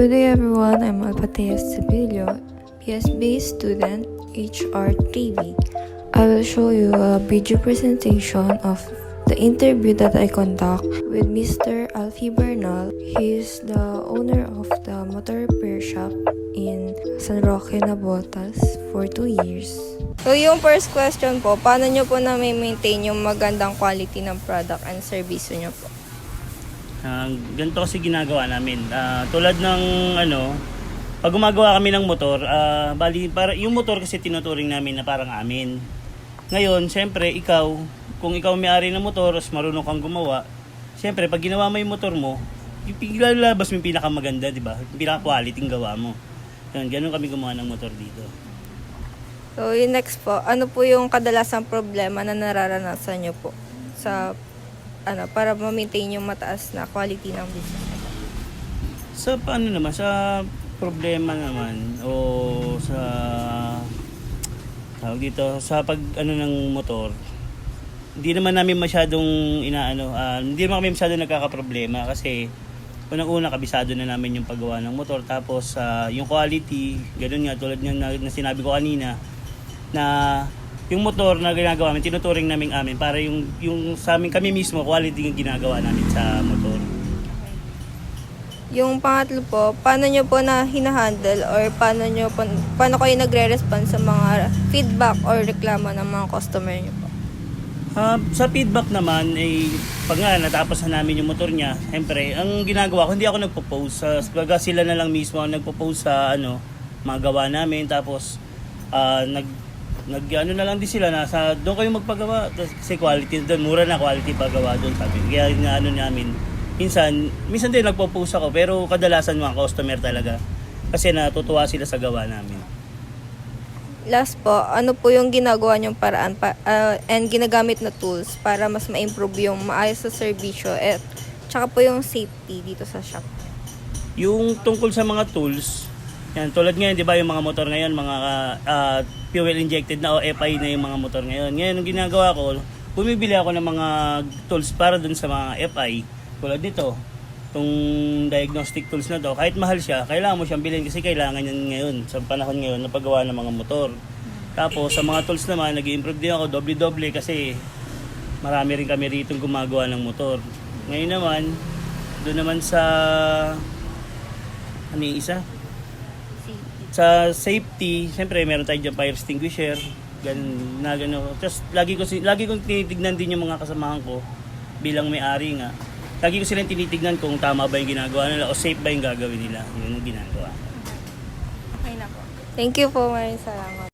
Good day everyone, I'm Alpatea Sibilio, PSB student, HR TV. I will show you a video presentation of the interview that I conduct with Mr. Alfie Bernal. He is the owner of the motor repair shop in San Roque, Navotas for 2 years. So yung first question po, paano nyo po na-maintain yung magandang quality ng product and service nyo po? Ganito kasi ginagawa namin. Tulad ng pag gumagawa kami ng motor, yung motor kasi tinuturing namin na parang amin. Ngayon, siyempre, kung ikaw may-ari ng motor, marunong kang gumawa, siyempre, pag ginawa mo yung motor mo, lalabas mo yung pinakamaganda, di ba? Yung pinaka-quality ng gawa mo. Ganun kami gumawa ng motor dito. So yung next po, ano po yung kadalasang problema na nararanasan nyo po sa para ma-maintain yung mataas na quality ng business? Sa problema naman o sa tawag dito sa ng motor, hindi naman namin masyadong hindi naman kami masyadong nagkakaproblema kasi unang-una kabisado na namin yung paggawa ng motor, tapos yung quality, ganoon nga tulad ng na sinabi ko kanina na yung motor na ginagawa namin, tinuturing namin para yung sa amin kami mismo quality yung ginagawa namin sa motor. Yung pangatlo po, paano nyo po na hinahandle or paano kayo nagre-respond sa mga feedback or reklamo ng mga customer nyo po? Sa feedback naman, pag nga natapos na namin yung motor niya, siyempre, ang ginagawa ko, hindi ako nagpo-post. Sila na lang mismo ang nagpo-post sa mga gawa namin, tapos na lang din sila doon kayo magpagawa kasi quality doon, mura na quality paggawa doon, sabi. Kaya namin minsan din nagpo-post ako, pero kadalasan mga customer talaga kasi natutuwa sila sa gawa namin. Last po, ano po yung ginagawa nyong paraan and ginagamit na tools para mas ma-improve yung maayos sa serbisyo at tsaka po yung safety dito sa shop? Yung tungkol sa mga tools, yan, tulad ngayon, di ba, yung mga motor ngayon, mga fuel injected na o FI na yung mga motor ngayon. Ngayon, ang ginagawa ko, bumibili ako ng mga tools para dun sa mga FI. Tulad nito, itong diagnostic tools na to, kahit mahal siya, kailangan mo siyang bilhin kasi kailangan yan ngayon, sa panahon ngayon, na paggawa ng mga motor. Tapos, sa mga tools naman, nag-i-improve din ako, doble-doble kasi marami rin kami rito gumagawa ng motor. Ngayon naman, doon naman sa sa safety, siyempre meron tayo dyan fire extinguisher, gano'n. Just lagi kong tinitignan din yung mga kasamahan ko bilang may-ari nga. Lagi ko silang tinitignan kung tama ba yung ginagawa nila o safe ba yung gagawin nila. Yun yung ginagawa. Okay na po. Thank you po, maraming salamat.